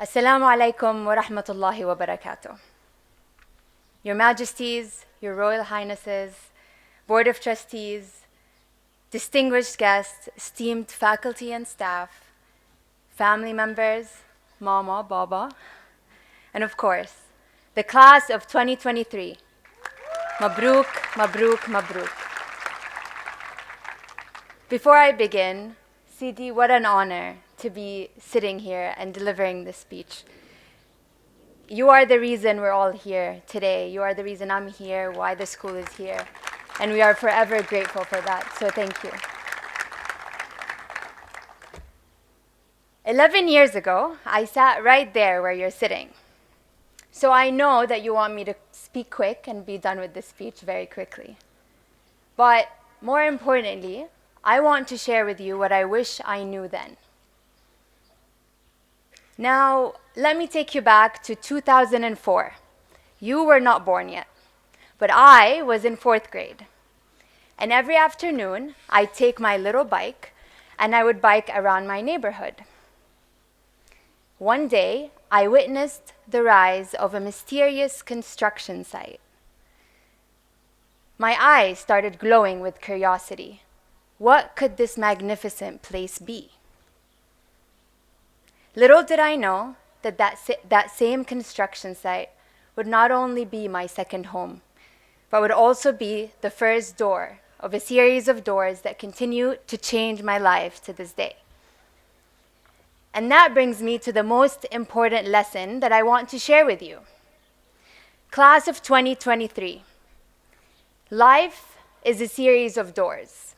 Assalamu alaikum wa rahmatullahi wa barakatuh. Your Majesties, Your Royal Highnesses, Board of Trustees, distinguished guests, esteemed faculty and staff, family members, Mama, Baba, and of course, the class of 2023. Mabruk, Mabruk, Mabruk. Before I begin, Sidi, what an honor to be sitting here and delivering this speech. You are the reason we're all here today. You are the reason I'm here, why the school is here, and we are forever grateful for that, so thank you. 11 years ago, I sat right there where you're sitting. So I know that you want me to speak quick and be done with this speech very quickly. But more importantly, I want to share with you what I wish I knew then. Now, let me take you back to 2004. You were not born yet, but I was in 4th grade. And every afternoon, I'd take my little bike and I would bike around my neighborhood. One day, I witnessed the rise of a mysterious construction site. My eyes started glowing with curiosity. What could this magnificent place be? Little did I know that that same construction site would not only be my second home, but would also be the first door of a series of doors that continue to change my life to this day. And that brings me to the most important lesson that I want to share with you. Class of 2023. Life is a series of doors,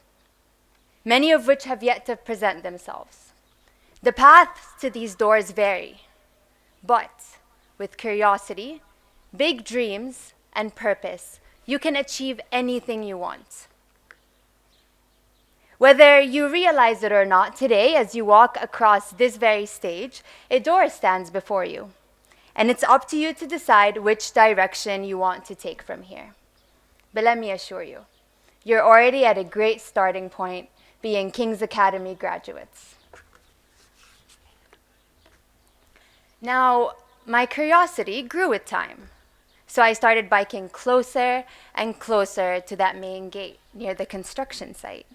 many of which have yet to present themselves. The paths to these doors vary, but with curiosity, big dreams, and purpose, you can achieve anything you want. Whether you realize it or not, today, as you walk across this very stage, a door stands before you, and it's up to you to decide which direction you want to take from here. But let me assure you, you're already at a great starting point, being King's Academy graduates. Now, my curiosity grew with time, so I started biking closer and closer to that main gate near the construction site,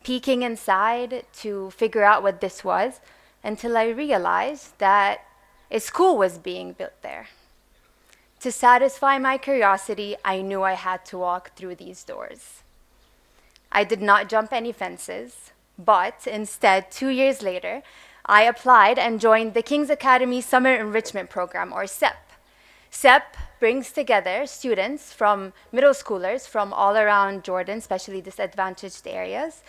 peeking inside to figure out what this was until I realized that a school was being built there. To satisfy my curiosity, I knew I had to walk through these doors. I did not jump any fences, but instead, 2 years later, I applied and joined the King's Academy Summer Enrichment Program, or SEP. SEP brings together students from middle schoolers from all around Jordan, especially disadvantaged areas,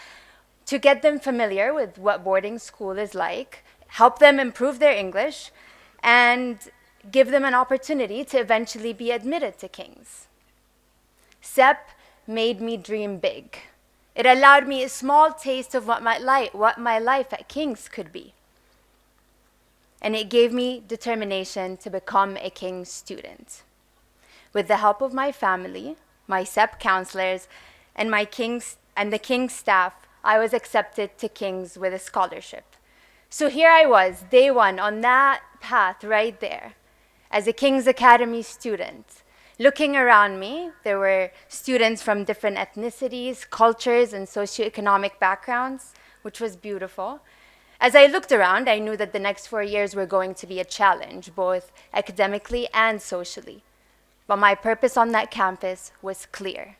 to get them familiar with what boarding school is like, help them improve their English, and give them an opportunity to eventually be admitted to King's. SEP made me dream big. It allowed me a small taste of what my life at King's could be. And it gave me determination to become a King's student. With the help of my family, my SEP counselors, and the King's staff, I was accepted to King's with a scholarship. So here I was, day one, on that path right there, as a King's Academy student. Looking around me, there were students from different ethnicities, cultures, and socioeconomic backgrounds, which was beautiful. As I looked around, I knew that the next 4 years were going to be a challenge, both academically and socially. But my purpose on that campus was clear.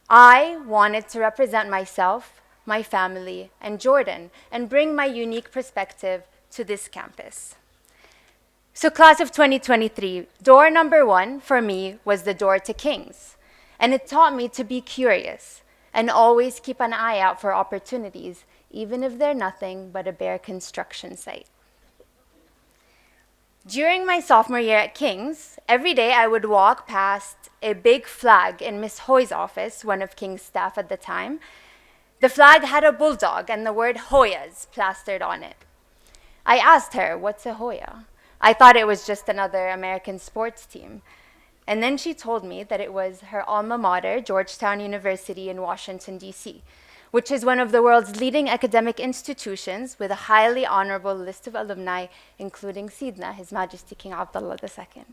I wanted to represent myself, my family, and Jordan, and bring my unique perspective to this campus. So class of 2023, door number 1 for me was the door to King's. And it taught me to be curious and always keep an eye out for opportunities, even if they're nothing but a bare construction site. During my sophomore year at King's, every day I would walk past a big flag in Miss Hoy's office, one of King's staff at the time. The flag had a bulldog and the word Hoyas plastered on it. I asked her, "What's a Hoya?" I thought it was just another American sports team. And then she told me that it was her alma mater, Georgetown University in Washington, D.C., which is one of the world's leading academic institutions with a highly honorable list of alumni, including Sidna, His Majesty King Abdullah II.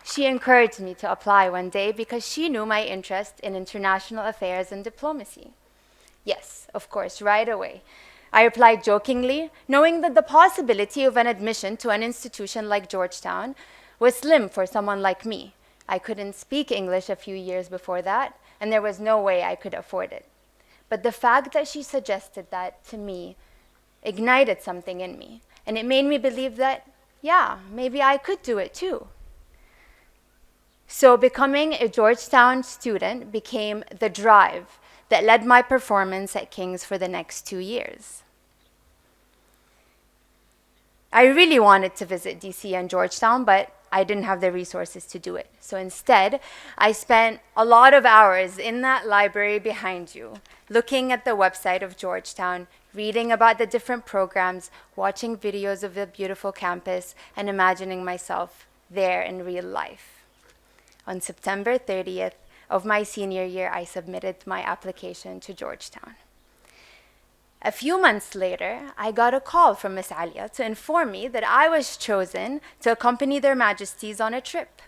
She encouraged me to apply one day because she knew my interest in international affairs and diplomacy. Yes, of course, right away. I replied jokingly, knowing that the possibility of an admission to an institution like Georgetown was slim for someone like me. I couldn't speak English a few years before that, and there was no way I could afford it. But the fact that she suggested that to me ignited something in me, and it made me believe that, yeah, maybe I could do it too. So becoming a Georgetown student became the drive that led my performance at King's for the next 2 years. I really wanted to visit DC and Georgetown, but I didn't have the resources to do it. So instead, I spent a lot of hours in that library behind you, looking at the website of Georgetown, reading about the different programs, watching videos of the beautiful campus, and imagining myself there in real life. On September 30th of my senior year, I submitted my application to Georgetown. A few months later, I got a call from Miss Alia to inform me that I was chosen to accompany their majesties on a trip.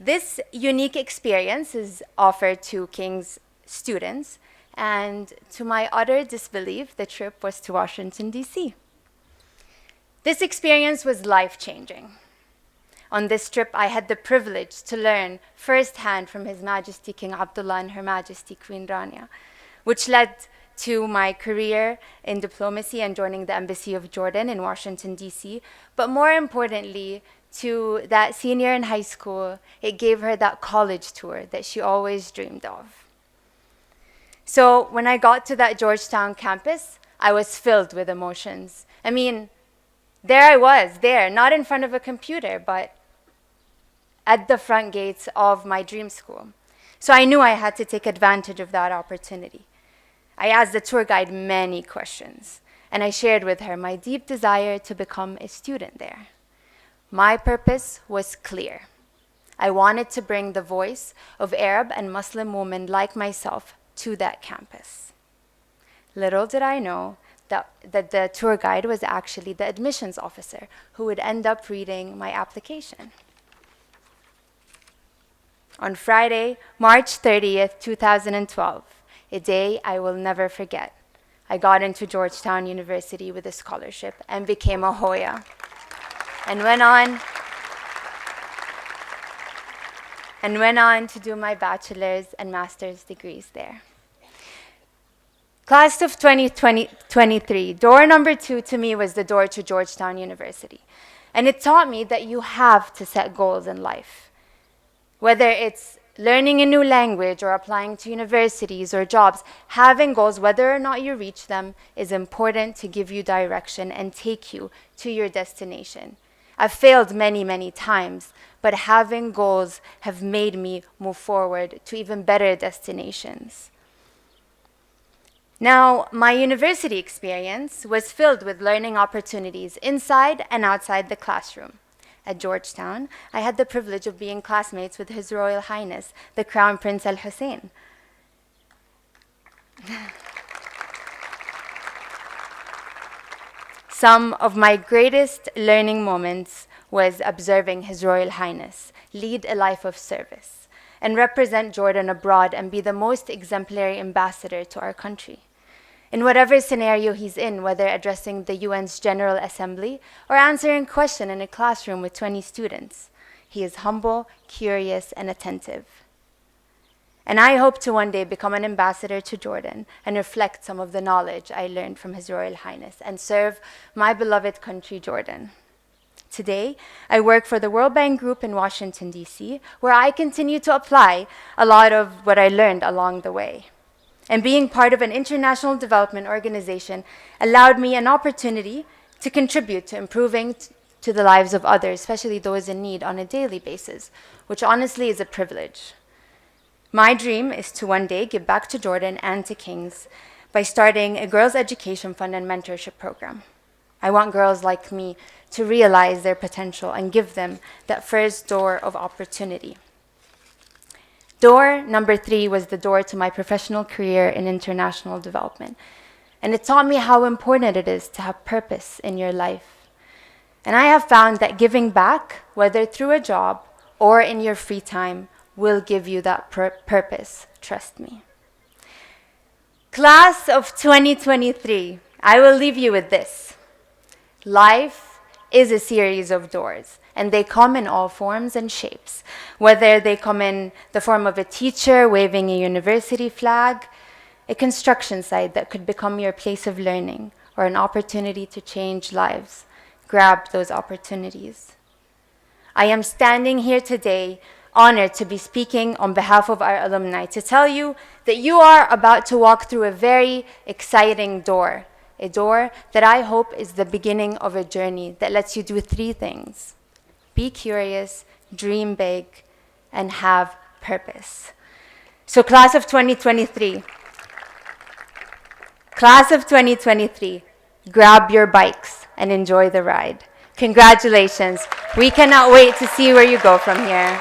This unique experience is offered to King's students, and to my utter disbelief, the trip was to Washington, D.C. This experience was life-changing. On this trip, I had the privilege to learn firsthand from His Majesty King Abdullah and Her Majesty Queen Rania, which led to my career in diplomacy and joining the Embassy of Jordan in Washington, D.C. But more importantly, to that senior in high school, it gave her that college tour that she always dreamed of. So when I got to that Georgetown campus, I was filled with emotions. I mean, there I was, not in front of a computer, but at the front gates of my dream school. So I knew I had to take advantage of that opportunity. I asked the tour guide many questions, and I shared with her my deep desire to become a student there. My purpose was clear. I wanted to bring the voice of Arab and Muslim women like myself to that campus. Little did I know that the tour guide was actually the admissions officer who would end up reading my application. On Friday, March 30th, 2012, a day I will never forget, I got into Georgetown University with a scholarship and became a Hoya, and went on to do my bachelor's and master's degrees there. Class of 2023, door number 2 to me was the door to Georgetown University. And it taught me that you have to set goals in life. Whether it's learning a new language or applying to universities or jobs, having goals, whether or not you reach them, is important to give you direction and take you to your destination. I've failed many, many times, but having goals have made me move forward to even better destinations. Now, my university experience was filled with learning opportunities inside and outside the classroom. At Georgetown, I had the privilege of being classmates with His Royal Highness, the Crown Prince Al Hussein. Some of my greatest learning moments was observing His Royal Highness lead a life of service and represent Jordan abroad and be the most exemplary ambassador to our country. In whatever scenario he's in, whether addressing the UN's General Assembly or answering a question in a classroom with 20 students, he is humble, curious, and attentive. And I hope to one day become an ambassador to Jordan and reflect some of the knowledge I learned from His Royal Highness and serve my beloved country, Jordan. Today, I work for the World Bank Group in Washington, D.C., where I continue to apply a lot of what I learned along the way. And being part of an international development organization allowed me an opportunity to contribute to improving to the lives of others, especially those in need, on a daily basis, which honestly is a privilege. My dream is to one day give back to Jordan and to King's by starting a girls' education fund and mentorship program. I want girls like me to realize their potential and give them that first door of opportunity. Door number 3 was the door to my professional career in international development. And it taught me how important it is to have purpose in your life. And I have found that giving back, whether through a job or in your free time, will give you that purpose. Trust me. Class of 2023, I will leave you with this. Life is a series of doors, and they come in all forms and shapes, whether they come in the form of a teacher waving a university flag, a construction site that could become your place of learning, or an opportunity to change lives. Grab those opportunities. I am standing here today honored to be speaking on behalf of our alumni to tell you that you are about to walk through a very exciting door, a door that I hope is the beginning of a journey that lets you do 3 things: be curious, dream big, and have purpose. So class of 2023, grab your bikes and enjoy the ride. Congratulations. We cannot wait to see where you go from here.